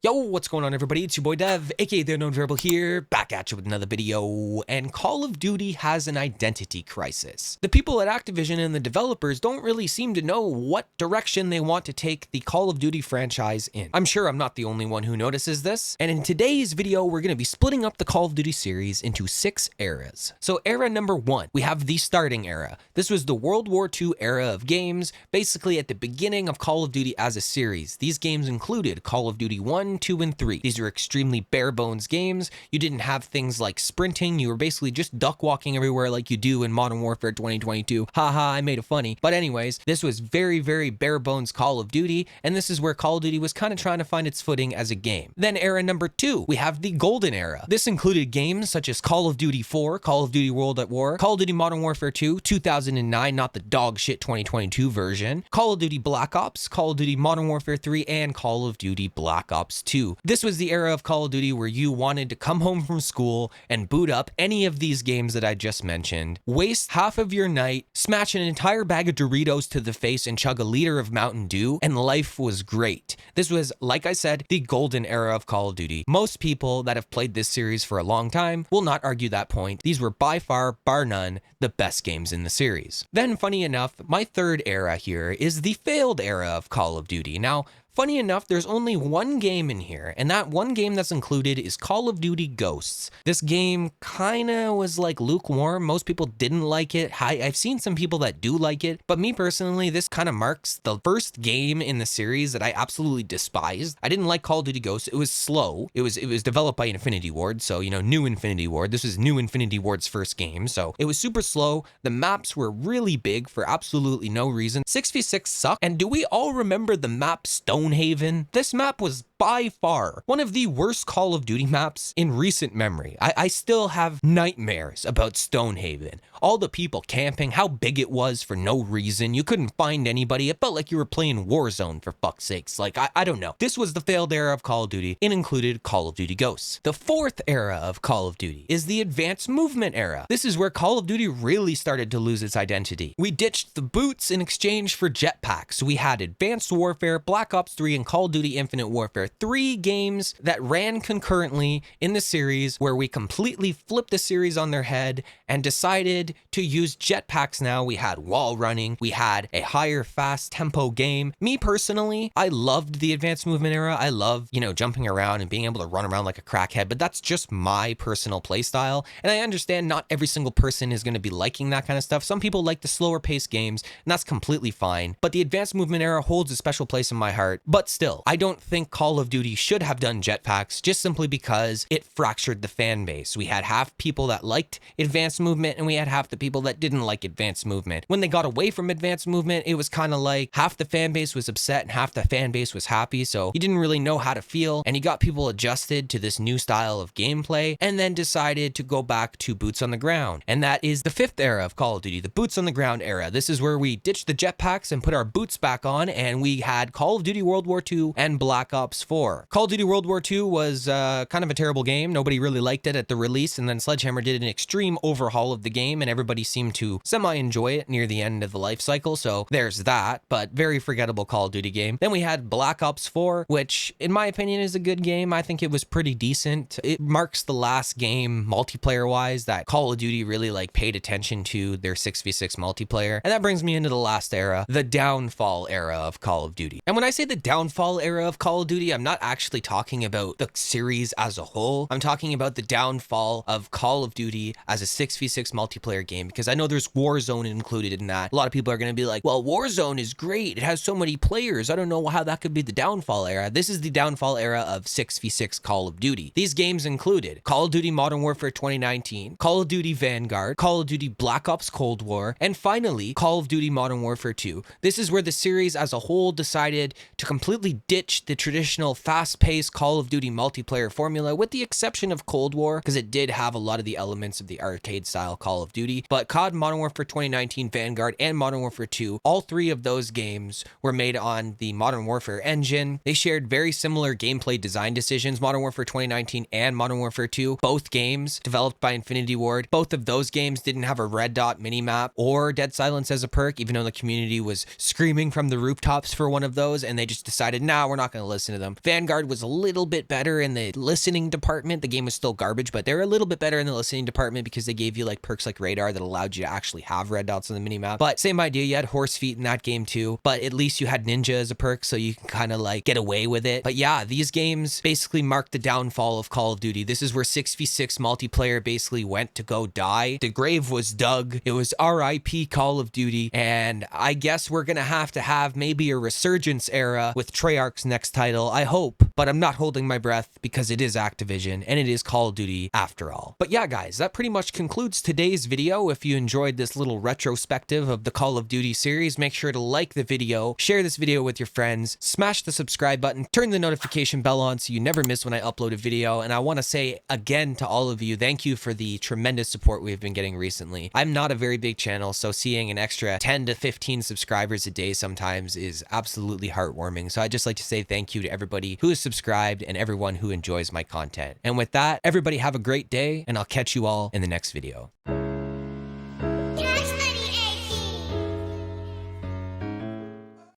Yo, what's going on everybody? It's your boy Dev, aka the Unknown Variable here, back at you with another video, and Call of Duty has an identity crisis. The people at Activision and the developers don't really seem to know what direction they want to take the Call of Duty franchise in. I'm sure I'm not the only one who notices this, and in today's video, we're going to be splitting up the Call of Duty series into 6 eras. So era number 1, we have the starting era. This was the World War II era of games, basically at the beginning of Call of Duty as a series. These games included Call of Duty 1, 2, and 3. These are extremely bare bones games. You didn't have things like sprinting. You were basically just duck walking everywhere like you do in Modern Warfare 2022. Haha, I made it funny. But anyways, this was very, very bare bones Call of Duty, and this is where Call of Duty was kind of trying to find its footing as a game. Then era number 2, we have the Golden Era. This included games such as Call of Duty 4, Call of Duty World at War, Call of Duty Modern Warfare 2, 2009, not the dog shit 2022 version, Call of Duty Black Ops, Call of Duty Modern Warfare 3, and Call of Duty Black Ops 2. This was the era of Call of Duty where you wanted to come home from school and boot up any of these games that I just mentioned, waste half of your night, smash an entire bag of Doritos to the face and chug a liter of Mountain Dew, and life was great. This was, like I said, the golden era of Call of Duty. Most people that have played this series for a long time will not argue that point. These were by far, bar none, the best games in the series. Then, funny enough, my third era here is the failed era of Call of Duty. Now, funny enough, there's only one game in here, and that one game that's included is Call of Duty Ghosts. This game kinda was like lukewarm. Most people didn't like it. I've seen some people that do like it, but me personally, this kind of marks the first game in the series that I absolutely despised. I didn't like Call of Duty Ghosts. It was slow. It was developed by Infinity Ward, so, you know, new Infinity Ward. This was new Infinity Ward's first game, so it was super slow. The maps were really big for absolutely no reason. 6v6 sucked, and do we all remember the map Stonehaven? This map was by far one of the worst Call of Duty maps in recent memory. I still have nightmares about Stonehaven. All the people camping, how big it was for no reason. You couldn't find anybody. It felt like you were playing Warzone, for fuck's sakes. Like, I don't know. This was the failed era of Call of Duty. It included Call of Duty Ghosts. The fourth era of Call of Duty is the Advanced Movement era. This is where Call of Duty really started to lose its identity. We ditched the boots in exchange for jetpacks. We had Advanced Warfare, Black Ops 3, and Call of Duty Infinite Warfare. 3 games that ran concurrently in the series where we completely flipped the series on their head and decided to use jetpacks now. We had wall running. We had a higher fast tempo game. Me personally, I loved the Advanced Movement era. I love, you know, jumping around and being able to run around like a crackhead, but that's just my personal play style. And I understand not every single person is going to be liking that kind of stuff. Some people like the slower paced games, and that's completely fine. But the Advanced Movement era holds a special place in my heart. But still, I don't think Call of Duty should have done jetpacks just simply because it fractured the fan base. We had half people that liked Advanced Movement and we had half the people that didn't like Advanced Movement. When they got away from Advanced Movement, it was kind of like half the fan base was upset and half the fan base was happy, so you didn't really know how to feel, and you got people adjusted to this new style of gameplay and then decided to go back to boots on the ground. And that is the fifth era of Call of Duty, the boots on the ground era. This is where we ditched the jetpacks and put our boots back on, and we had Call of Duty World War II and Black Ops 4. Call of Duty World War II was kind of a terrible game. Nobody really liked it at the release, and then Sledgehammer did an extreme overhaul of the game, and everybody seemed to semi-enjoy it near the end of the life cycle, so there's that, but very forgettable Call of Duty game. Then we had Black Ops 4, which, in my opinion, is a good game. I think it was pretty decent. It marks the last game, multiplayer-wise, that Call of Duty really, like, paid attention to their 6v6 multiplayer, and that brings me into the last era, the downfall era of Call of Duty. And when I say the downfall era of Call of Duty, I'm not actually talking about the series as a whole. I'm talking about the downfall of Call of Duty as a 6v6 multiplayer game, because I know there's Warzone included in that. A lot of people are going to be like, well, Warzone is great. It has so many players. I don't know how that could be the downfall era. This is the downfall era of 6v6 Call of Duty. These games included Call of Duty Modern Warfare 2019, Call of Duty Vanguard, Call of Duty Black Ops Cold War, and finally, Call of Duty Modern Warfare 2. This is where the series as a whole decided to completely ditch the traditional fast-paced Call of Duty multiplayer formula, with the exception of Cold War, because it did have a lot of the elements of the arcade-style Call of Duty. But COD, Modern Warfare 2019, Vanguard, and Modern Warfare 2, all 3 of those games were made on the Modern Warfare engine. They shared very similar gameplay design decisions. Modern Warfare 2019 and Modern Warfare 2, both games developed by Infinity Ward. Both of those games didn't have a red dot minimap or Dead Silence as a perk, even though the community was screaming from the rooftops for one of those, and they just decided, nah, we're not going to listen to them. them. Vanguard was a little bit better in the listening department. The game was still garbage, but they were a little bit better in the listening department because they gave you like perks like radar that allowed you to actually have red dots on the minimap. But same idea, you had horse feet in that game too, but at least you had ninja as a perk, so you can kind of like get away with it. But yeah, these games basically marked the downfall of Call of Duty. This is where 6v6 multiplayer basically went to go die. The grave was dug. It was RIP Call of Duty, and I guess we're gonna have to have maybe a resurgence era with Treyarch's next title, I hope, but I'm not holding my breath because it is Activision and it is Call of Duty after all. But yeah, guys, that pretty much concludes today's video. If you enjoyed this little retrospective of the Call of Duty series, make sure to like the video, share this video with your friends, smash the subscribe button, turn the notification bell on so you never miss when I upload a video. And I want to say again to all of you, thank you for the tremendous support we've been getting recently. I'm not a very big channel, so seeing an extra 10 to 15 subscribers a day sometimes is absolutely heartwarming. So I'd just like to say thank you to everybody who is subscribed and everyone who enjoys my content. And with that, everybody have a great day, and I'll catch you all in the next video.